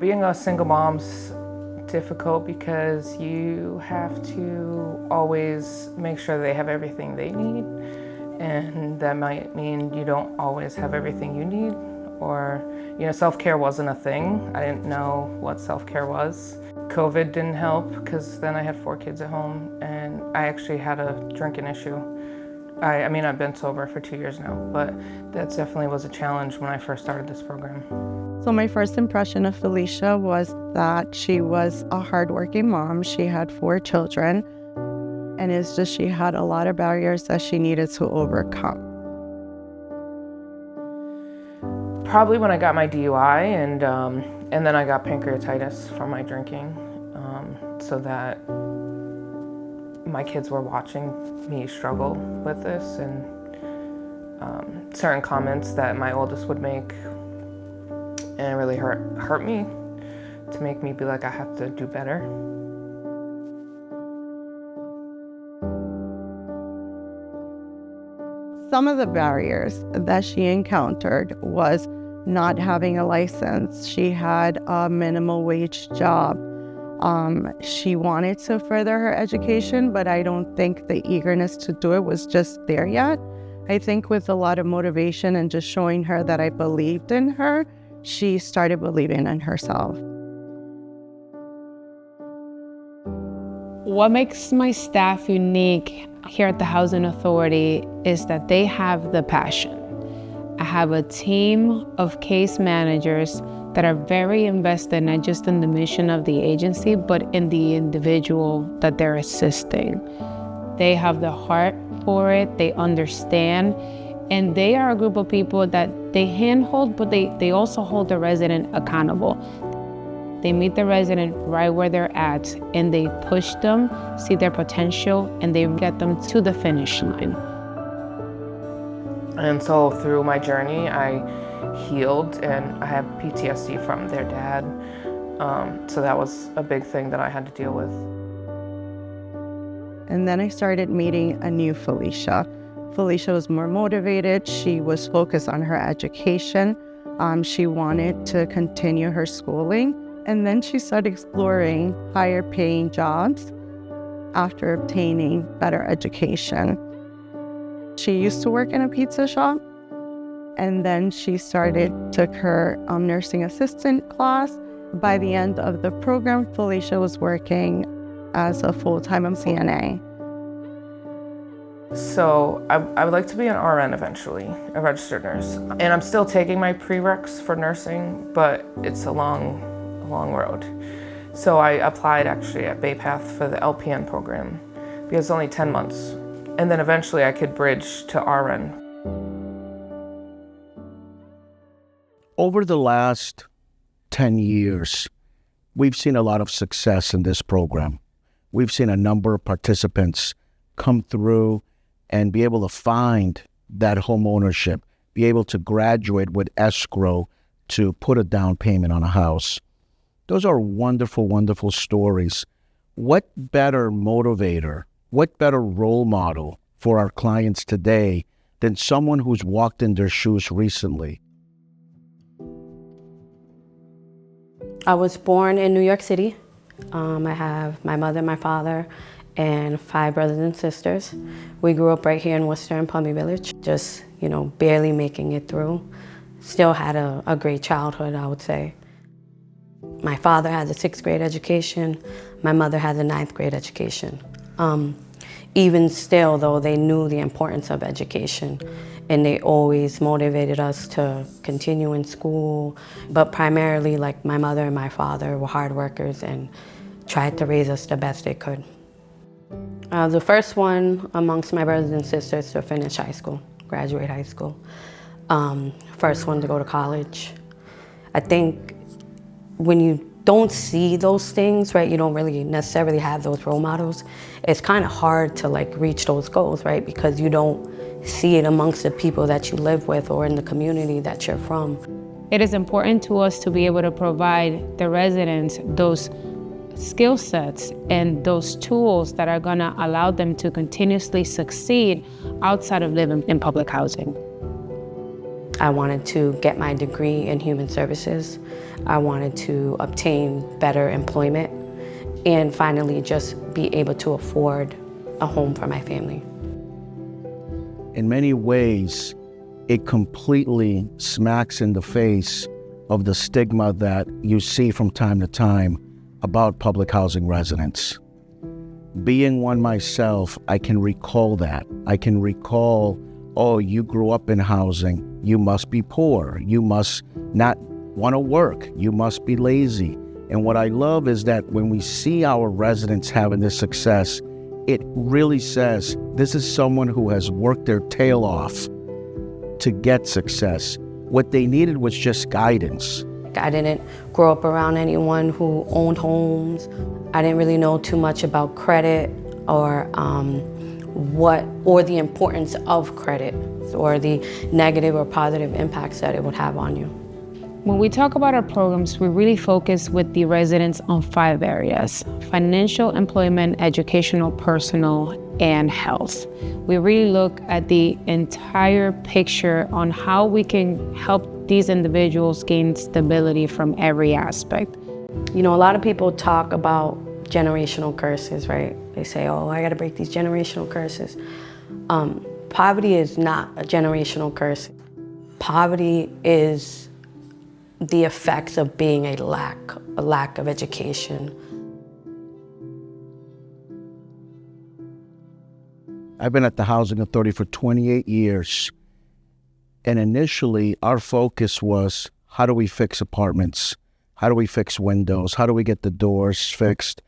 Being a single mom's difficult because you have to always make sure they have everything they need, and that might mean you don't always have everything you need, or self-care wasn't a thing. I didn't know what self-care was. COVID didn't help because then I had 4 kids at home, and I actually had a drinking issue. I mean, I've been sober for 2 years now, but that definitely was a challenge when I first started this program. So my first impression of Felicia was that she was a hardworking mom. She had 4 children, and it's just she had a lot of barriers that she needed to overcome. Probably when I got my DUI, and then I got pancreatitis from my drinking, so that my kids were watching me struggle with this, and certain comments that my oldest would make, and it really hurt me to make me be like, I have to do better. Some of the barriers that she encountered was not having a license. She had a minimum wage job. She wanted to further her education, but I don't think the eagerness to do it was just there yet. I think with a lot of motivation and just showing her that I believed in her, she started believing in herself. What makes my staff unique here at the Housing Authority is that they have the passion. I have a team of case managers that are very invested not just in the mission of the agency, but in the individual that they're assisting. They have the heart for it, they understand, and they are a group of people that they handhold, but they also hold the resident accountable. They meet the resident right where they're at, and they push them, see their potential, and they get them to the finish line. And so through my journey, I healed, and I have PTSD from their dad. So that was a big thing that I had to deal with. And then I started meeting a new Felicia. Felicia was more motivated. She was focused on her education. She wanted to continue her schooling. And then she started exploring higher paying jobs after obtaining better education. She used to work in a pizza shop, and then she took her nursing assistant class. By the end of the program, Felicia was working as a full-time CNA. So I would like to be an RN eventually, a registered nurse. And I'm still taking my prereqs for nursing, but it's a long road. So I applied actually at Baypath for the LPN program because it's only 10 months. And then eventually I could bridge to RN. Over the last 10 years, we've seen a lot of success in this program. We've seen a number of participants come through and be able to find that home ownership, be able to graduate with escrow to put a down payment on a house. Those are wonderful, wonderful stories. What better motivator, what better role model for our clients today than someone who's walked in their shoes recently? I was born in New York City. I have my mother, my father, and 5 brothers and sisters. We grew up right here in Worcester in Palmy Village, just, barely making it through. Still had a great childhood, I would say. My father had a 6th grade education. My mother had a 9th grade education. Even still, though, they knew the importance of education, and they always motivated us to continue in school. But primarily, like, my mother and my father were hard workers and tried to raise us the best they could. The first one amongst my brothers and sisters to finish high school, graduate high school. First one to go to college. I think when you don't see those things, right, you don't really necessarily have those role models, it's kind of hard to reach those goals, right, because you don't see it amongst the people that you live with or in the community that you're from. It is important to us to be able to provide the residents those skill sets and those tools that are going to allow them to continuously succeed outside of living in public housing. I wanted to get my degree in human services. I wanted to obtain better employment and finally just be able to afford a home for my family. In many ways, it completely smacks in the face of the stigma that you see from time to time about public housing residents. Being one myself, I can recall that. I can recall, oh, you grew up in housing, you must be poor, you must not want to work, you must be lazy. And what I love is that when we see our residents having this success, it really says this is someone who has worked their tail off to get success. What they needed was just guidance. I didn't grow up around anyone who owned homes. I didn't really know too much about credit or the importance of credit or the negative or positive impacts that it would have on you. When we talk about our programs, we really focus with the residents on 5 areas: financial, employment, educational, personal, and health. We really look at the entire picture on how we can help these individuals gain stability from every aspect. You know, a lot of people talk about generational curses, right? They say, oh, I gotta break these generational curses. Poverty is not a generational curse. Poverty is the effects of being a lack of education. I've been at the Housing Authority for 28 years. And initially, our focus was, how do we fix apartments? How do we fix windows? How do we get the doors fixed?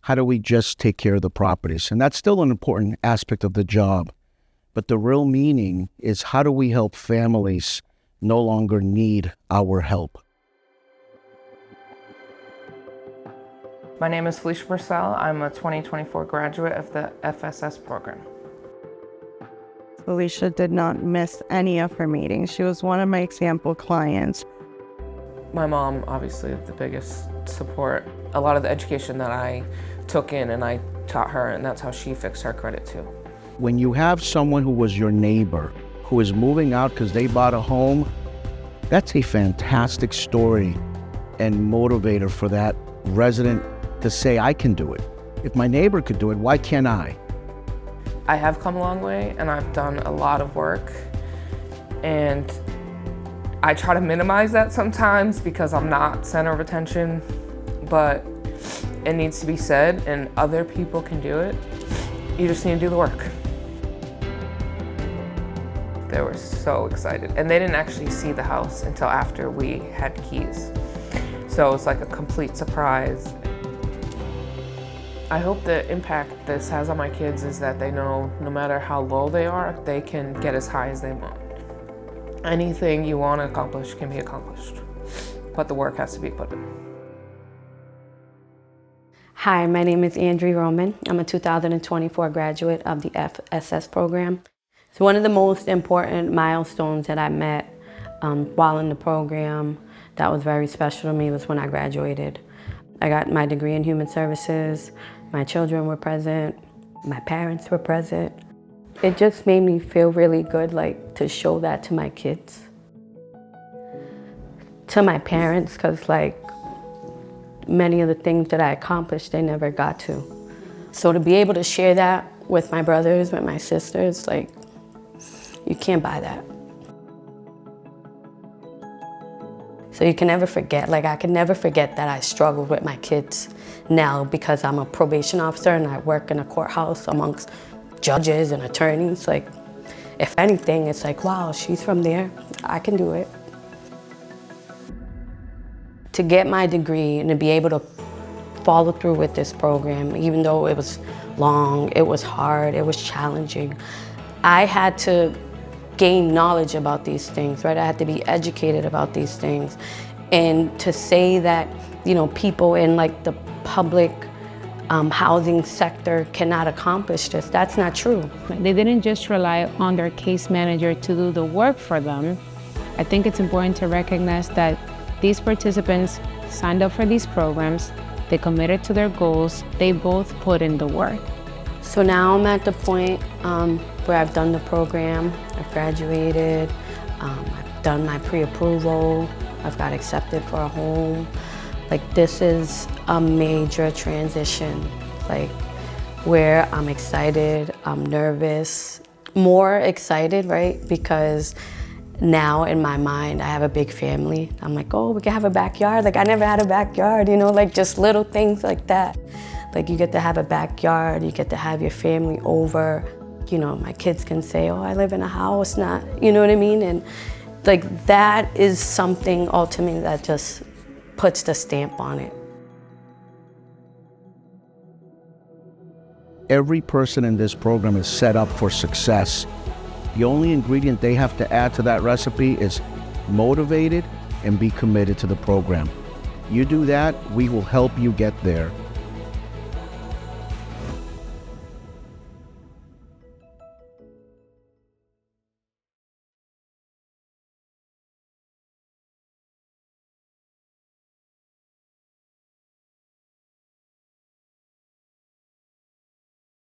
How do we just take care of the properties? And that's still an important aspect of the job. But the real meaning is, how do we help families no longer need our help? My name is Felicia Purcell. I'm a 2024 graduate of the FSS program. Felicia did not miss any of her meetings. She was one of my example clients. My mom, obviously, the biggest support. A lot of the education that I took in and I taught her, and that's how she fixed her credit too. When you have someone who was your neighbor, who is moving out because they bought a home, that's a fantastic story and motivator for that resident to say, I can do it. If my neighbor could do it, why can't I? I have come a long way and I've done a lot of work, and I try to minimize that sometimes because I'm not center of attention, but it needs to be said and other people can do it. You just need to do the work. They were so excited, and they didn't actually see the house until after we had keys. So it's like a complete surprise. I hope the impact this has on my kids is that they know no matter how low they are, they can get as high as they want. Anything you want to accomplish can be accomplished, but the work has to be put in. Hi, my name is Andrea Roman. I'm a 2024 graduate of the FSS program. It's one of the most important milestones that I met while in the program that was very special to me was when I graduated. I got my degree in human services. My children were present. My parents were present. It just made me feel really good, like, to show that to my kids. To my parents, because, like, many of the things that I accomplished, they never got to. So to be able to share that with my brothers, with my sisters, like, you can't buy that. So you can never forget, like I can never forget that I struggled with my kids now because I'm a probation officer and I work in a courthouse amongst judges and attorneys. Like, if anything, it's like, wow, she's from there, I can do it. To get my degree and to be able to follow through with this program, even though it was long, it was hard, it was challenging, I had to gain knowledge about these things, right? I had to be educated about these things. And to say that, you know, people in like the public housing sector cannot accomplish this, that's not true. They didn't just rely on their case manager to do the work for them. I think it's important to recognize that these participants signed up for these programs, they committed to their goals, they both put in the work. So now I'm at the point where I've done the program, I've graduated, I've done my pre-approval. I've got accepted for a home. Like, this is a major transition, like, where I'm excited, I'm nervous, more excited, right? Because now in my mind, I have a big family. I'm like, oh, we can have a backyard. Like, I never had a backyard, you know, like just little things like that. Like, you get to have a backyard, you get to have your family over. You know, my kids can say, oh, I live in a house, not, you know what I mean? And like, that is something ultimately that just puts the stamp on it. Every person in this program is set up for success. The only ingredient they have to add to that recipe is motivated and be committed to the program. You do that, we will help you get there.